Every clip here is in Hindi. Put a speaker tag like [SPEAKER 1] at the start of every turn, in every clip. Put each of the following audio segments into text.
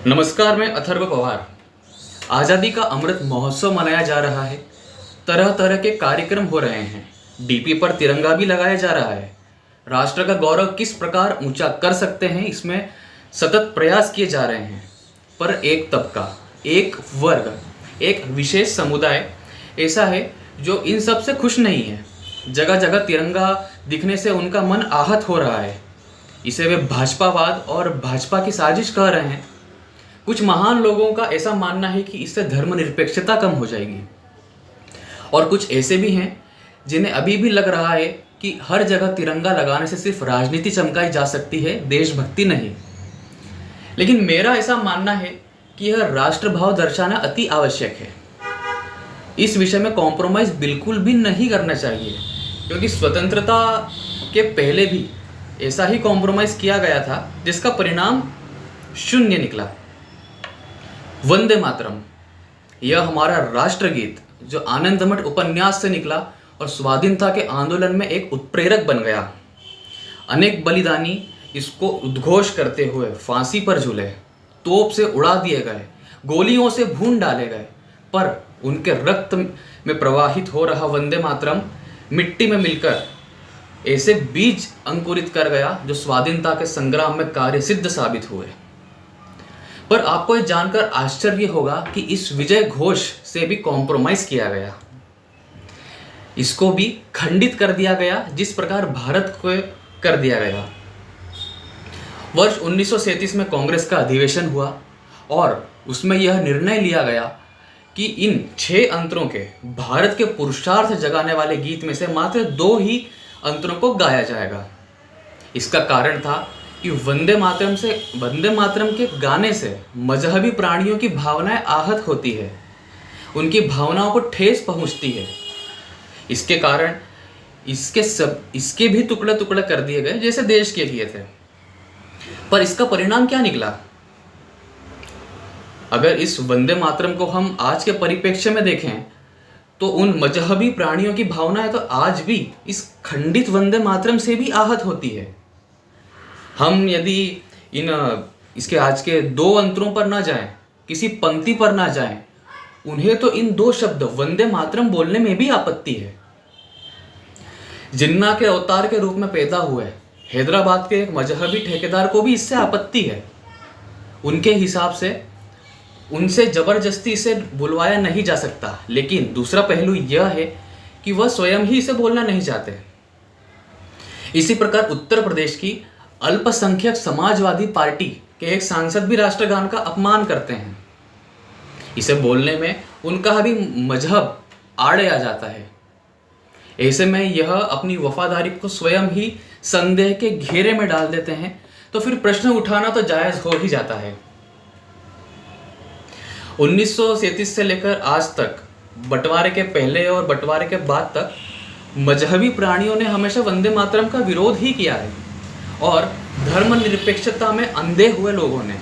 [SPEAKER 1] नमस्कार, मैं अथर्व पवार। आज़ादी का अमृत महोत्सव मनाया जा रहा है। तरह तरह के कार्यक्रम हो रहे हैं। डीपी पर तिरंगा भी लगाया जा रहा है। राष्ट्र का गौरव किस प्रकार ऊंचा कर सकते हैं, इसमें सतत प्रयास किए जा रहे हैं। पर एक तबका, एक वर्ग, एक विशेष समुदाय ऐसा है जो इन सब से खुश नहीं है। जगह जगह तिरंगा दिखने से उनका मन आहत हो रहा है। इसे वे भाजपावाद और भाजपा की साजिश कह रहे हैं। कुछ महान लोगों का ऐसा मानना है कि इससे धर्मनिरपेक्षता कम हो जाएगी, और कुछ ऐसे भी हैं जिन्हें अभी भी लग रहा है कि हर जगह तिरंगा लगाने से सिर्फ राजनीति चमकाई जा सकती है, देशभक्ति नहीं। लेकिन मेरा ऐसा मानना है कि यह राष्ट्रभाव दर्शाना अति आवश्यक है। इस विषय में कॉम्प्रोमाइज़ बिल्कुल भी नहीं करना चाहिए, क्योंकि स्वतंत्रता के पहले भी ऐसा ही कॉम्प्रोमाइज़ किया गया था, जिसका परिणाम शून्य निकला। वंदे मातरम, यह हमारा राष्ट्रगीत जो आनंदमठ उपन्यास से निकला और स्वाधीनता के आंदोलन में एक उत्प्रेरक बन गया। अनेक बलिदानी इसको उद्घोष करते हुए फांसी पर झूले, तोप से उड़ा दिए गए, गोलियों से भून डाले गए, पर उनके रक्त में प्रवाहित हो रहा वंदे मातरम मिट्टी में मिलकर ऐसे बीज अंकुरित कर गया जो स्वाधीनता के संग्राम में कार्य सिद्ध साबित हुए। पर आपको यह जानकर आश्चर्य होगा कि इस विजय घोष से भी कॉम्प्रोमाइज किया गया। इसको भी खंडित कर दिया गया, जिस प्रकार भारत को कर दिया गया। वर्ष 1937 में कांग्रेस का अधिवेशन हुआ और उसमें यह निर्णय लिया गया कि इन 6 अंतरों के भारत के पुरुषार्थ जगाने वाले गीत में से मात्र 2 ही अंतरों को गाया जाएगा। इसका कारण था कि वंदे मातरम के गाने से मजहबी प्राणियों की भावनाएं आहत होती है, उनकी भावनाओं को ठेस पहुंचती है। इसके कारण इसके भी टुकड़े टुकड़े कर दिए गए, जैसे देश के किए थे। पर इसका परिणाम क्या निकला? अगर इस वंदे मातरम को हम आज के परिप्रेक्ष्य में देखें तो उन मजहबी प्राणियों की भावनाएं तो आज भी इस खंडित वंदे मातरम से भी आहत होती है। हम यदि इसके आज के 2 अंतरों पर ना जाएं, किसी पंक्ति पर ना जाएं, उन्हें तो इन 2 शब्द वंदे मातरम बोलने में भी आपत्ति है। जिन्ना के अवतार के रूप में पैदा हुए हैदराबाद के एक मजहबी ठेकेदार को भी इससे आपत्ति है। उनके हिसाब से उनसे जबरदस्ती इसे बुलवाया नहीं जा सकता, लेकिन दूसरा पहलू यह है कि वह स्वयं ही इसे बोलना नहीं चाहते। इसी प्रकार उत्तर प्रदेश की अल्पसंख्यक समाजवादी पार्टी के एक सांसद भी राष्ट्रगान का अपमान करते हैं। इसे बोलने में उनका भी मजहब आड़े आ जाता है। ऐसे में यह अपनी वफादारी को स्वयं ही संदेह के घेरे में डाल देते हैं, तो फिर प्रश्न उठाना तो जायज हो ही जाता है। 1937 से लेकर आज तक, बंटवारे के पहले और बंटवारे के बाद तक, मजहबी प्राणियों ने हमेशा वंदे मातरम का विरोध ही किया है। और धर्मनिरपेक्षता में अंधे हुए लोगों ने,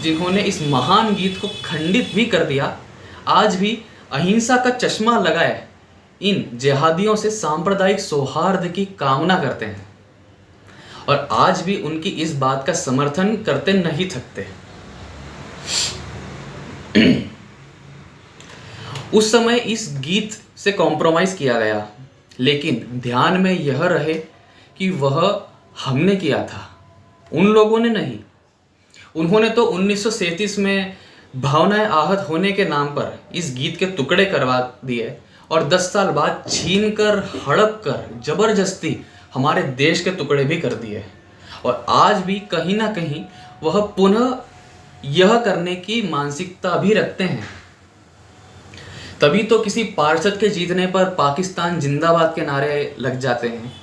[SPEAKER 1] जिन्होंने इस महान गीत को खंडित भी कर दिया, आज भी अहिंसा का चश्मा लगाए इन जिहादियों से सांप्रदायिक सौहार्द की कामना करते हैं, और आज भी उनकी इस बात का समर्थन करते नहीं थकते। उस समय इस गीत से कॉम्प्रोमाइज किया गया, लेकिन ध्यान में यह रहे कि वह हमने किया था, उन लोगों ने नहीं। उन्होंने तो 1937 में भावनाएं आहत होने के नाम पर इस गीत के टुकड़े करवा दिए, और 10 साल बाद छीनकर, हड़प कर, जबरदस्ती हमारे देश के टुकड़े भी कर दिए। और आज भी कहीं ना कहीं वह पुनः यह करने की मानसिकता भी रखते हैं। तभी तो किसी पार्षद के जीतने पर पाकिस्तान जिंदाबाद के नारे लग जाते हैं,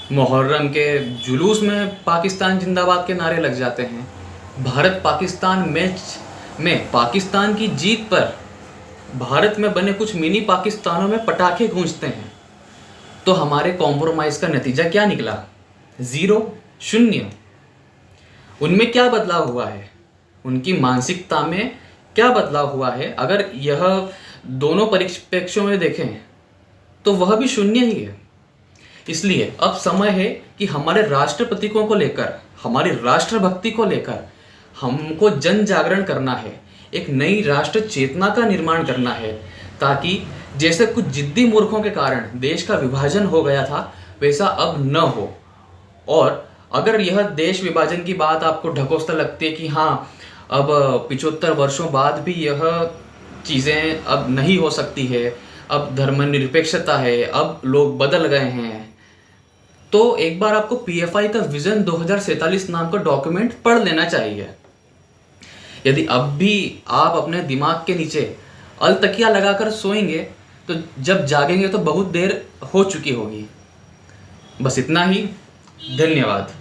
[SPEAKER 1] मुहर्रम के जुलूस में पाकिस्तान जिंदाबाद के नारे लग जाते हैं, भारत पाकिस्तान मैच में पाकिस्तान की जीत पर भारत में बने कुछ मिनी पाकिस्तानों में पटाखे गूंजते हैं। तो हमारे कॉम्प्रोमाइज़ का नतीजा क्या निकला? 0, 0। उनमें क्या बदलाव हुआ है? उनकी मानसिकता में क्या बदलाव हुआ है? अगर यह दोनों परिप्रेक्ष्यों में देखें तो वह भी 0 ही है। इसलिए अब समय है कि हमारे राष्ट्र प्रतीकों को लेकर, हमारी राष्ट्रभक्ति को लेकर हमको जन जागरण करना है, एक नई राष्ट्र चेतना का निर्माण करना है, ताकि जैसे कुछ जिद्दी मूर्खों के कारण देश का विभाजन हो गया था वैसा अब न हो। और अगर यह देश विभाजन की बात आपको ढकोसला लगती है कि हाँ अब 75 वर्षों बाद भी यह चीज़ें अब नहीं हो सकती है, अब धर्मनिरपेक्षता है, अब लोग बदल गए हैं, तो एक बार आपको पीएफआई का विजन 2047 नाम का डॉक्यूमेंट पढ़ लेना चाहिए। यदि अब भी आप अपने दिमाग के नीचे अलतकिया लगाकर सोएंगे तो जब जागेंगे तो बहुत देर हो चुकी होगी। बस इतना ही। धन्यवाद।